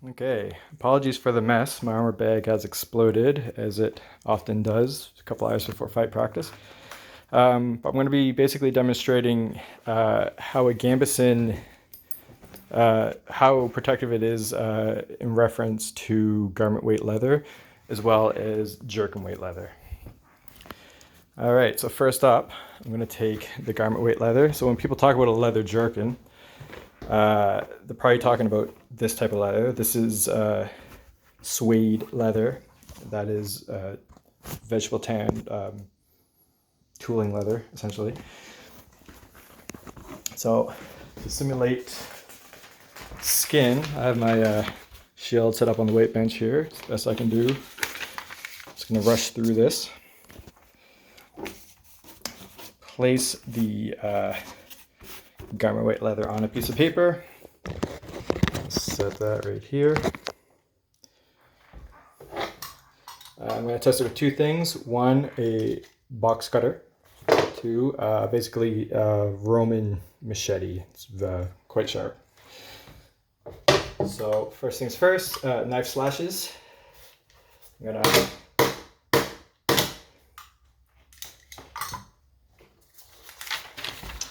Okay, apologies for the mess. My armor bag has exploded, as it often does, a couple hours before fight practice. But I'm going to be basically demonstrating how a Gambeson, how protective it is in reference to garment weight leather, as well as jerkin weight leather. All right, so first up, I'm going to take the garment weight leather. So when people talk about a leather jerkin, they're probably talking about this type of leather. This is suede leather. That is vegetable tan tooling leather, essentially. So to simulate skin, I have my shield set up on the weight bench here. It's the best I can do. Just going to rush through this. Place the garment weight leather on a piece of paper. Set that right here. I'm going to test it with two things. One, a box cutter. Two, basically a Roman machete. It's quite sharp. So first things first, knife slashes. I'm going to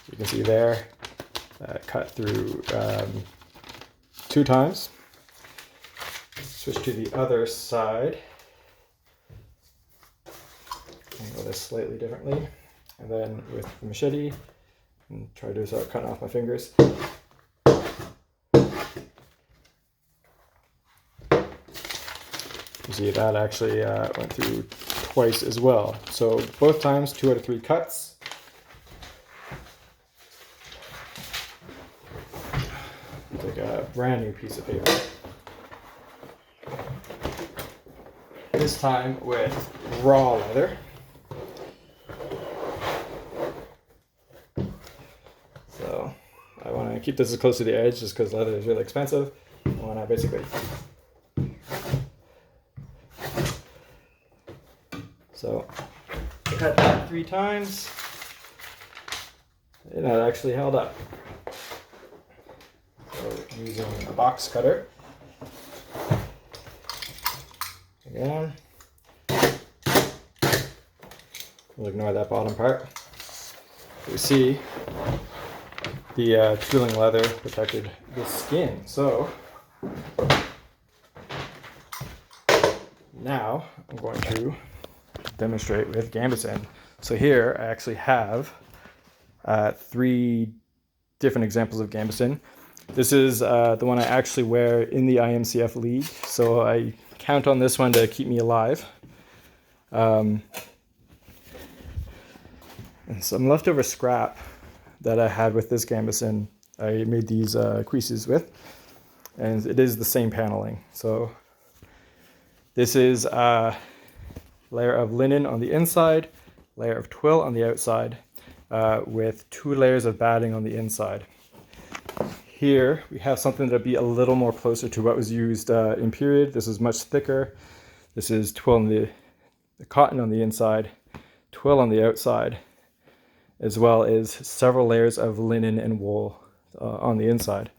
you can see there, cut through 2 times. Switch to the other side. Angle this slightly differently. And then with the machete, and try to start cutting off my fingers. You see that actually went through twice as well. So both times, 2 out of 3 cuts. Take a brand new piece of paper. This time with raw leather. So I want to keep this as close to the edge just because leather is really expensive. I want to basically cut that 3 times. And that actually held up. So using a box cutter. Again. We'll ignore that bottom part. You see the tooling leather protected the skin. So now I'm going to demonstrate with Gambeson. So here I actually have 3 different examples of Gambeson. This is the one I actually wear in the IMCF league, so I count on this one to keep me alive. And some leftover scrap that I had with this Gambeson, I made these creases with, and it is the same paneling. So this is a layer of linen on the inside, layer of twill on the outside, with 2 layers of batting on the inside. Here we have something that'll be a little more closer to what was used in period. This is much thicker. This is twill on the cotton on the inside, twill on the outside, as well as several layers of linen and wool on the inside.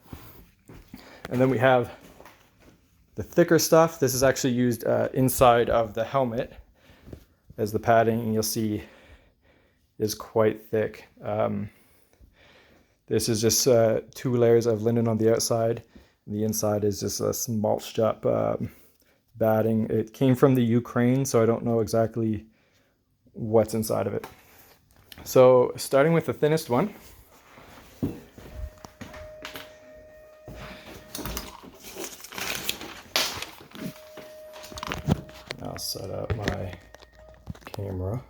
And then we have the thicker stuff. This is actually used inside of the helmet as the padding, and you'll see is quite thick. This is just 2 layers of linen on the outside. The inside is just a mulched up batting. It came from the Ukraine, so I don't know exactly what's inside of it. So starting with the thinnest one. I'll set up my camera.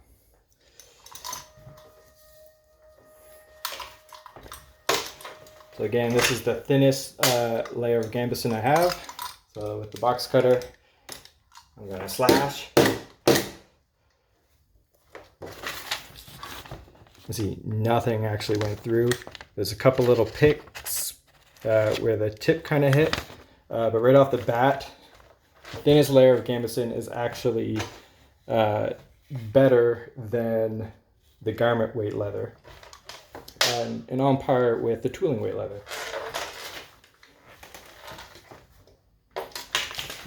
So again, this is the thinnest layer of Gambeson I have. So with the box cutter, I'm going to slash. You see, nothing actually went through. There's a couple little picks where the tip kind of hit, but right off the bat, the thinnest layer of Gambeson is actually better than the garment weight leather, and on par with the tooling weight leather.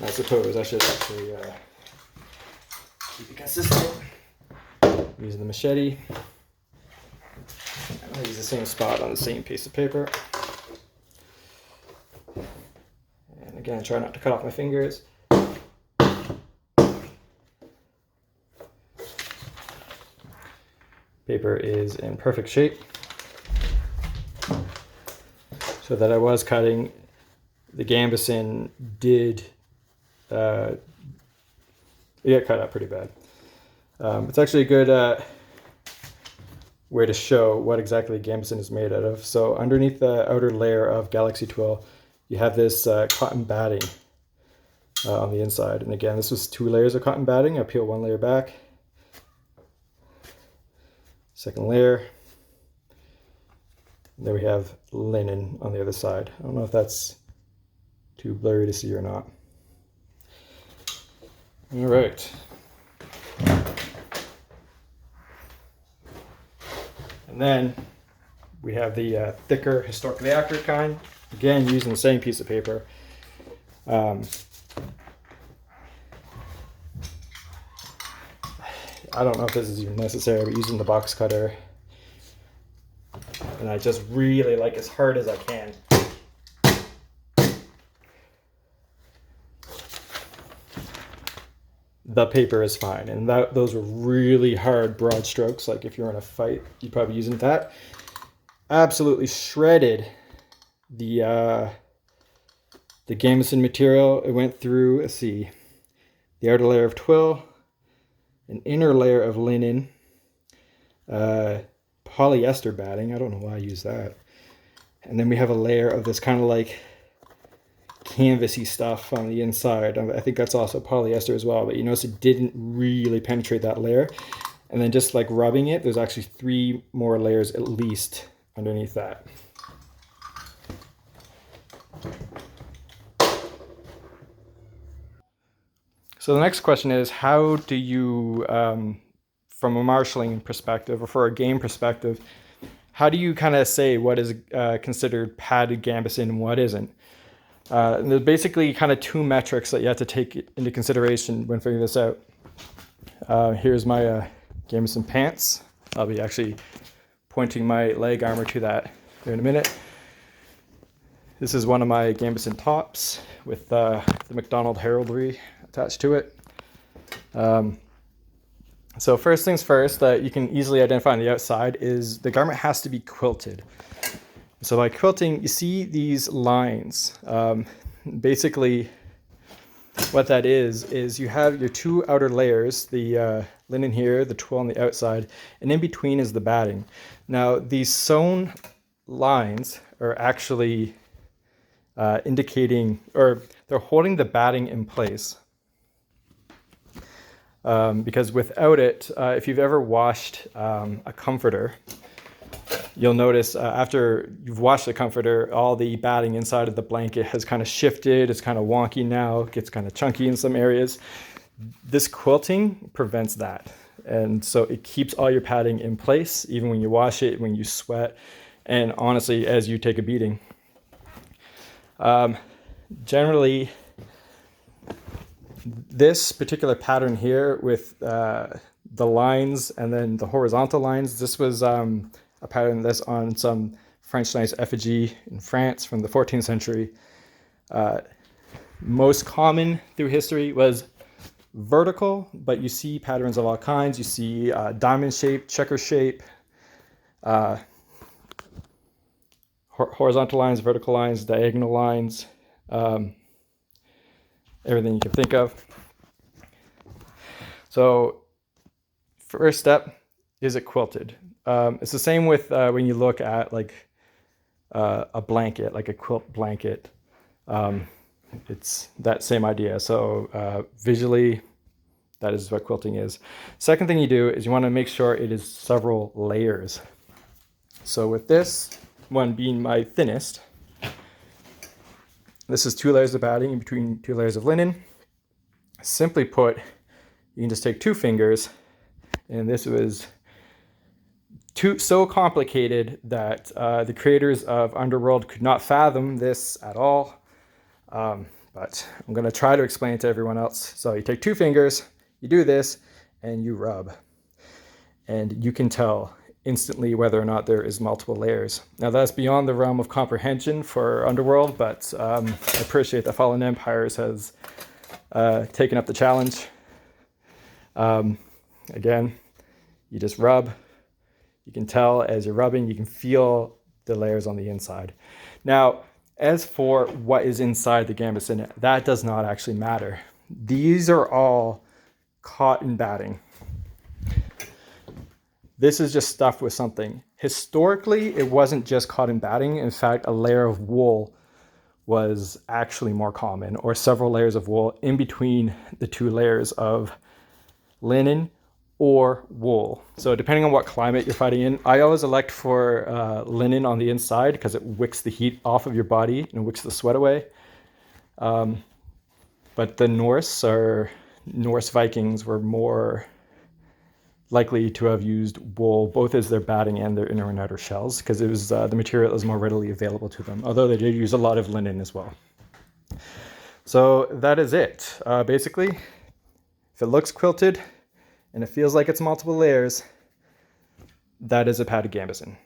I suppose I should actually keep it consistent. Using the machete. I'm going to use the same spot on the same piece of paper. And again, try not to cut off my fingers. Paper is in perfect shape. So that I was cutting, the Gambeson did it got cut out pretty bad. It's actually a good way to show what exactly Gambeson is made out of. So underneath the outer layer of Galaxy Twill, you have this cotton batting on the inside. And again, this was 2 layers of cotton batting. I peel 1 layer back. Second layer. And then we have linen on the other side. I don't know if that's too blurry to see or not. All right. And then we have the thicker, historically accurate kind. Again, using the same piece of paper. I don't know if this is even necessary, but using the box cutter. And I just really like as hard as I can. The paper is fine, and those were really hard broad strokes. Like if you're in a fight, you'd probably using that. Absolutely shredded the Gambeson material. It went through, let's see, the outer layer of twill, an inner layer of linen, polyester batting. I don't know why I use that. And then we have a layer of this kind of like canvasy stuff on the inside. I think that's also polyester as well, but you notice it didn't really penetrate that layer. And then just like rubbing it, there's actually 3 more layers at least underneath that. So the next question is, how do you, from a marshalling perspective or for a game perspective, how do you kind of say what is considered padded Gambeson and what isn't? And there's basically kind of 2 metrics that you have to take into consideration when figuring this out. Here's my Gambeson pants. I'll be actually pointing my leg armor to that here in a minute. This is one of my Gambeson tops with the McDonald heraldry attached to it. So first things first, that you can easily identify on the outside is the garment has to be quilted. So by quilting, you see these lines. Basically, what that is you have your 2 outer layers, the linen here, the twill on the outside, and in between is the batting. Now, these sewn lines are actually indicating, or they're holding the batting in place. Because without it, if you've ever washed a comforter, you'll notice after you've washed the comforter, all the batting inside of the blanket has kind of shifted. It's kind of wonky now. It gets kind of chunky in some areas. This quilting prevents that. And so it keeps all your padding in place, even when you wash it, when you sweat, and honestly, as you take a beating. Generally, this particular pattern here with the lines and then the horizontal lines, this was a pattern that's on some French knight's effigy in France from the 14th century. Most common through history was vertical, but you see patterns of all kinds. You see diamond shape, checker shape, horizontal lines, vertical lines, diagonal lines, everything you can think of. So first step, is it quilted? It's the same with when you look at like a blanket, like a quilt blanket. It's that same idea. So visually, that is what quilting is. Second thing you do is you want to make sure it is several layers. So with this one being my thinnest, this is 2 layers of batting in between 2 layers of linen. Simply put, you can just take 2 fingers, and this was so complicated that the creators of Underworld could not fathom this at all. but I'm going to try to explain it to everyone else. So you take 2 fingers, you do this, and you rub. And you can tell instantly whether or not there is multiple layers. Now that's beyond the realm of comprehension for Underworld, but I appreciate that Fallen Empires has taken up the challenge. Again, you just rub. You can tell as you're rubbing, you can feel the layers on the inside. Now, as for what is inside the Gambeson, that does not actually matter. These are all cotton batting. This is just stuffed with something. Historically, it wasn't just cotton batting. In fact, a layer of wool was actually more common, or several layers of wool in between the 2 layers of linen or wool. So depending on what climate you're fighting in, I always elect for linen on the inside because it wicks the heat off of your body and wicks the sweat away. But the Norse Vikings were more likely to have used wool, both as their batting and their inner and outer shells, because it was the material that was more readily available to them, although they did use a lot of linen as well. So that is it. Basically, if it looks quilted and it feels like it's multiple layers, that is a padded Gambeson.